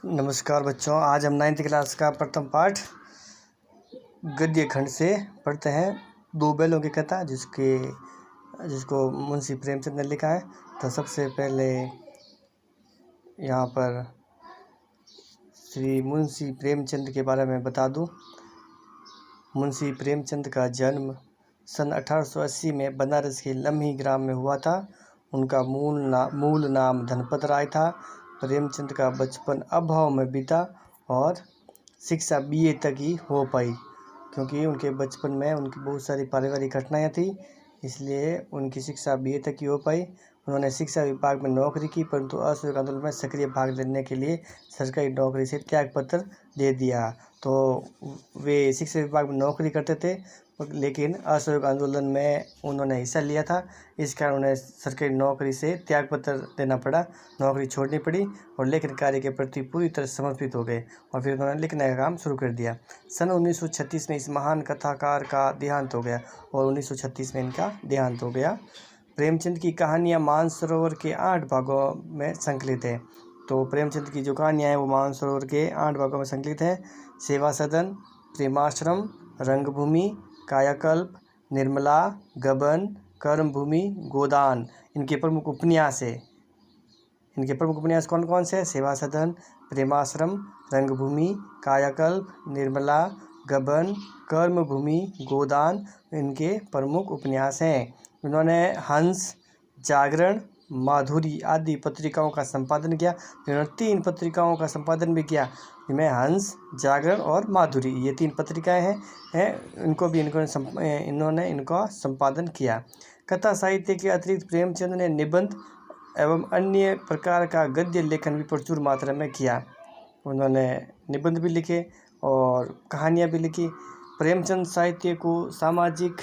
नमस्कार बच्चों, आज हम 9th क्लास का प्रथम पाठ गद्य खंड से पढ़ते हैं। दो बैलों की कथा जिसको मुंशी प्रेमचंद ने लिखा है। तो सबसे पहले यहाँ पर श्री मुंशी प्रेमचंद के बारे में बता दूँ। मुंशी प्रेमचंद का जन्म सन 1880 में बनारस के लम्ही ग्राम में हुआ था। उनका मूल नाम धनपत राय था। प्रेमचंद का बचपन अभाव में बीता और शिक्षा BA तक ही हो पाई, क्योंकि उनके बचपन में उनकी बहुत सारी पारिवारिक घटनाएं थी, इसलिए उनकी शिक्षा BA तक ही हो पाई। उन्होंने शिक्षा विभाग में नौकरी की, परंतु असहयोग आंदोलन में सक्रिय भाग लेने के लिए सरकारी नौकरी से त्यागपत्र दे दिया। तो वे शिक्षा विभाग में नौकरी करते थे, लेकिन असहयोग आंदोलन में उन्होंने हिस्सा लिया था। इस कारण उन्हें सरकारी नौकरी से त्यागपत्र देना पड़ा, नौकरी छोड़नी पड़ी और लेखन कार्य के प्रति पूरी तरह समर्पित हो गए और फिर उन्होंने लिखने का काम शुरू कर दिया। सन 1936 में इस महान कथाकार का देहांत हो गया और 1936 में इनका देहांत हो गया। प्रेमचंद की कहानियाँ मानसरोवर के 8 भागों में संकलित है। तो प्रेमचंद की जो कहानियाँ हैं वो मानसरोवर के 8 भागों में संकलित है। सेवा सदन, प्रेमाश्रम, रंगभूमि, कायाकल्प, निर्मला, गबन, कर्मभूमि, गोदान इनके प्रमुख उपन्यास है। इनके प्रमुख उपन्यास कौन कौन से हैं? सेवा सदन, प्रेमाश्रम, रंगभूमि, कायाकल्प, निर्मला, गबन, कर्मभूमि, गोदान इनके प्रमुख उपन्यास हैं। उन्होंने हंस, जागरण, माधुरी आदि पत्रिकाओं का संपादन किया। इन्होंने 3 पत्रिकाओं का संपादन भी किया, जिनमें हंस, जागरण और माधुरी ये 3 पत्रिकाएं हैं। इन्होंने इनका संपादन किया। कथा साहित्य के अतिरिक्त प्रेमचंद ने निबंध एवं अन्य प्रकार का गद्य लेखन भी प्रचुर मात्रा में किया। उन्होंने निबंध भी लिखे और कहानियाँ भी लिखी। प्रेमचंद साहित्य को सामाजिक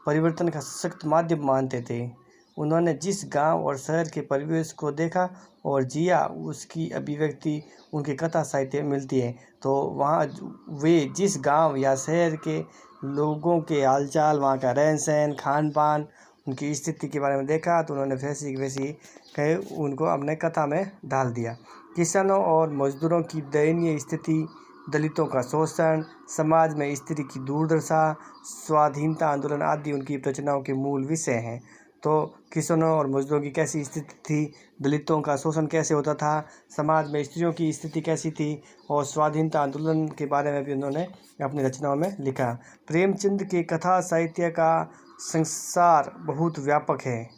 परिवर्तन का सशक्त माध्यम मानते थे। उन्होंने जिस गांव और शहर के परिवेश को देखा और जिया, उसकी अभिव्यक्ति उनके कथा साहित्य में मिलती है। तो वहाँ वे जिस गांव या शहर के लोगों के हालचाल, वहाँ का रहन सहन, खान पान, उनकी स्थिति के बारे में देखा, तो उन्होंने वैसी कहे उनको अपने कथा में डाल दिया। किसानों और मजदूरों की दयनीय स्थिति, दलितों का शोषण, समाज में स्त्री की दुर्दशा, स्वाधीनता आंदोलन आदि उनकी रचनाओं के मूल विषय हैं। तो किसानों और मजदूरों की कैसी स्थिति थी, दलितों का शोषण कैसे होता था, समाज में स्त्रियों की स्थिति कैसी थी और स्वाधीनता आंदोलन के बारे में भी उन्होंने अपनी रचनाओं में लिखा। प्रेमचंद के कथा साहित्य का संसार बहुत व्यापक है।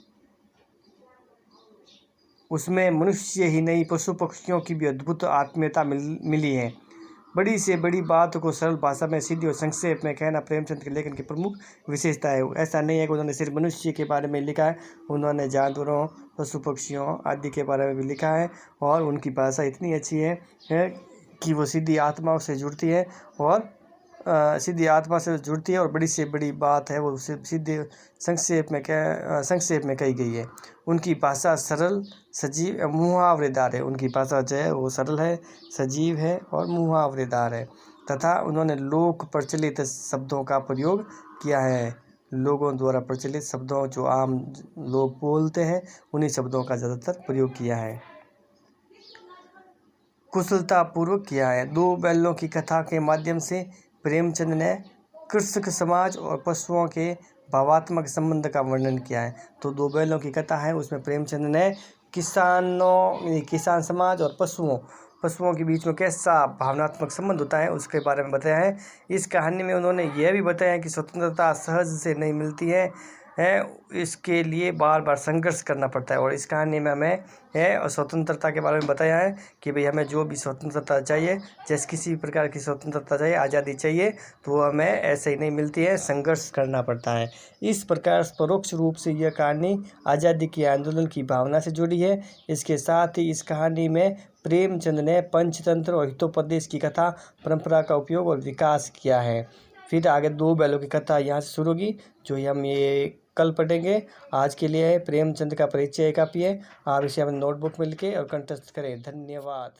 उसमें मनुष्य ही नहीं, पशु पक्षियों की भी अद्भुत आत्मीयता मिली है। बड़ी से बड़ी बात को सरल भाषा में सीधी और संक्षेप में कहना प्रेमचंद के लेखन की प्रमुख विशेषता है। ऐसा नहीं है कि उन्होंने सिर्फ मनुष्य के बारे में लिखा है, उन्होंने जानवरों, पशु पक्षियों आदि के बारे में भी लिखा है और उनकी भाषा इतनी अच्छी है कि वो सीधी आत्मा से जुड़ती है और बड़ी से बड़ी बात है वो सीधे संक्षेप में कही गई है। उनकी भाषा सरल, सजीव, मुहावरेदार है। उनकी भाषा जो है वो सरल है, सजीव है और मुहावरेदार है तथा उन्होंने लोक प्रचलित शब्दों का प्रयोग किया है। लोगों द्वारा प्रचलित शब्दों जो आम लोग बोलते हैं, उन्हीं शब्दों का ज़्यादातर प्रयोग किया है, कुशलतापूर्वक किया है। 2 बैलों की कथा के माध्यम से प्रेमचंद ने कृषक समाज और पशुओं के भावात्मक संबंध का वर्णन किया है। तो 2 बैलों की कथा है, उसमें प्रेमचंद ने किसान समाज और पशुओं के बीच में कैसा भावनात्मक संबंध होता है उसके बारे में बताया है। इस कहानी में उन्होंने यह भी बताया कि स्वतंत्रता सहज से नहीं मिलती है, इसके लिए बार बार संघर्ष करना पड़ता है। और इस कहानी में हमें स्वतंत्रता के बारे में बताया है कि भाई हमें जो भी स्वतंत्रता चाहिए, जैसे किसी भी प्रकार की स्वतंत्रता चाहिए, आज़ादी चाहिए, तो हमें ऐसे ही नहीं मिलती है, संघर्ष करना पड़ता है। इस प्रकार परोक्ष रूप से यह कहानी आज़ादी के आंदोलन की भावना से जुड़ी है। इसके साथ ही इस कहानी में प्रेमचंद ने पंचतंत्र और हितोपदेश की कथा परंपरा का उपयोग और विकास किया है। फिर आगे 2 बैलों की कथा यहाँ से शुरू होगी, जो हम ये कल पढ़ेंगे। आज के लिए प्रेमचंद का परिचय काफ़ी है, आप इसे अपने नोटबुक में लिखें और कंठस्थ करें। धन्यवाद।